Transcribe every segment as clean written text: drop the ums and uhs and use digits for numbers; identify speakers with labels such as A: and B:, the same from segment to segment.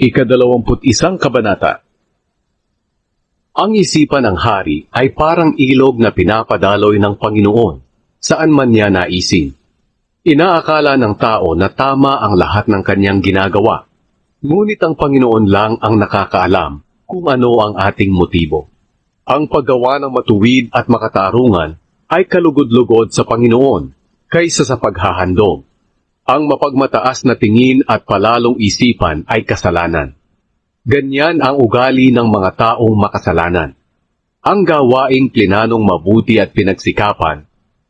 A: Ika-21 Kabanata. Ang isipan ng hari ay parang ilog na pinapadaloy ng Panginoon, saan man niya naisin. Inaakala ng tao na tama ang lahat ng kanyang ginagawa, ngunit ang Panginoon lang ang nakakaalam kung ano ang ating motibo. Ang paggawa ng matuwid at makatarungan ay kalugod-lugod sa Panginoon kaysa sa paghahandog. Ang mapagmataas na tingin at palalong isipan ay kasalanan. Ganyan ang ugali ng mga taong makasalanan. Ang gawaing plinanong mabuti at pinagsikapan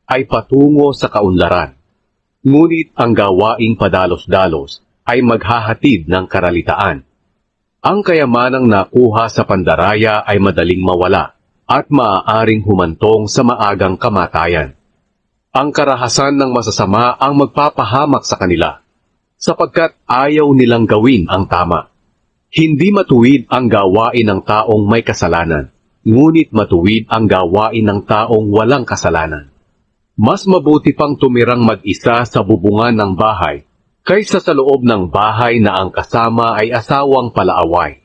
A: ay patungo sa kaunlaran. Ngunit ang gawaing padalos-dalos ay maghahatid ng karalitaan. Ang kayamanang nakuha sa pandaraya ay madaling mawala at maaaring humantong sa maagang kamatayan. Ang karahasan ng masasama ang magpapahamak sa kanila, sapagkat ayaw nilang gawin ang tama. Hindi matuwid ang gawain ng taong may kasalanan, ngunit matuwid ang gawain ng taong walang kasalanan. Mas mabuti pang tumirang mag-isa sa bubungan ng bahay, kaysa sa loob ng bahay na ang kasama ay asawang palaaway.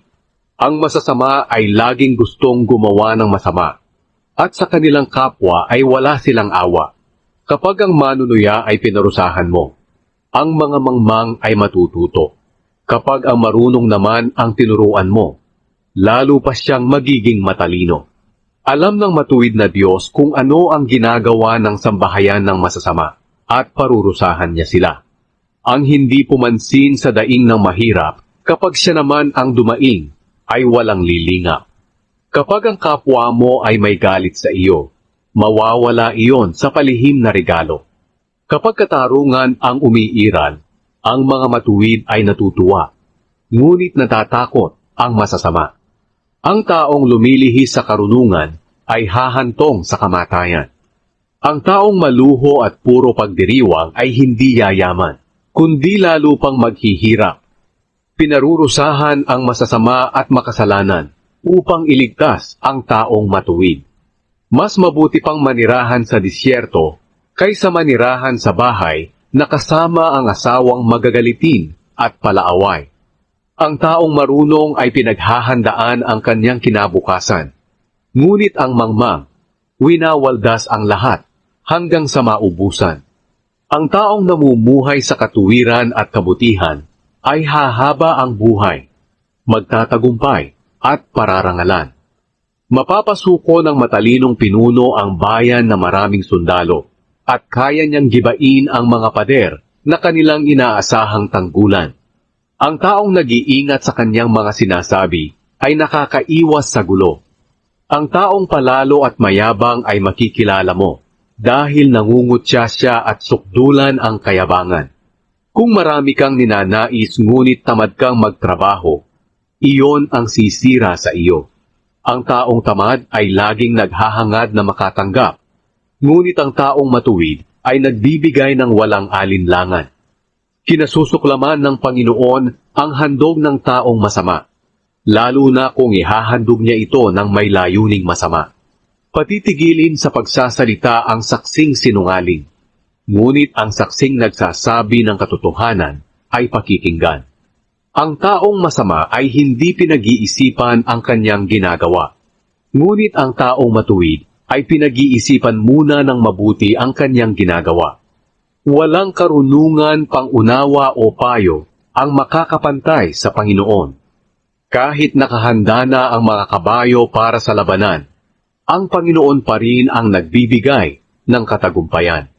A: Ang masasama ay laging gustong gumawa ng masama, at sa kanilang kapwa ay wala silang awa. Kapag ang manunuya ay pinarusahan mo, ang mga mangmang ay matututo. Kapag ang marunong naman ang tinuruan mo, lalo pa siyang magiging matalino. Alam ng matuwid na Diyos kung ano ang ginagawa ng sambahayan ng masasama, at parurusahan niya sila. Ang hindi pumansin sa daing ng mahirap, kapag siya naman ang dumaing, ay walang lilingap. Kapag ang kapwa mo ay may galit sa iyo, mawawala iyon sa palihim na regalo. Kapag katarungan ang umiiral, ang mga matuwid ay natutuwa, ngunit natatakot ang masasama. Ang taong lumilihis sa karunungan ay hahantong sa kamatayan. Ang taong maluho at puro pagdiriwang ay hindi yayaman, kundi lalo pang maghihirap. Pinarurusahan ang masasama at makasalanan upang iligtas ang taong matuwid. Mas mabuti pang manirahan sa disyerto kaysa manirahan sa bahay na kasama ang asawang magagalitin at palaaway. Ang taong marunong ay pinaghahandaan ang kanyang kinabukasan, ngunit ang mangmang, winawaldas ang lahat hanggang sa maubusan. Ang taong namumuhay sa katuwiran at kabutihan ay hahaba ang buhay, magtatagumpay at pararangalan. Mapapasuko ng matalinong pinuno ang bayan na maraming sundalo at kaya niyang gibain ang mga pader na kanilang inaasahang tanggulan. Ang taong nag-iingat sa kanyang mga sinasabi ay nakakaiwas sa gulo. Ang taong palalo at mayabang ay makikilala mo dahil nangungutya siya at sukdulan ang kayabangan. Kung marami kang ninanais ngunit tamad kang magtrabaho, iyon ang sisira sa iyo. Ang taong tamad ay laging naghahangad na makatanggap, ngunit ang taong matuwid ay nagbibigay ng walang alinlangan. Kinasusuklaman ng Panginoon ang handog ng taong masama, lalo na kung ihahandog niya ito ng may layuning masama. Patitigilin sa pagsasalita ang saksing sinungaling, ngunit ang saksing nagsasabi ng katotohanan ay pakikinggan. Ang taong masama ay hindi pinag-iisipan ang kanyang ginagawa. Ngunit ang taong matuwid ay pinag-iisipan muna ng mabuti ang kanyang ginagawa. Walang karunungan, pangunawa o payo ang makakapantay sa Panginoon. Kahit nakahanda na ang mga kabayo para sa labanan, ang Panginoon pa rin ang nagbibigay ng katagumpayan.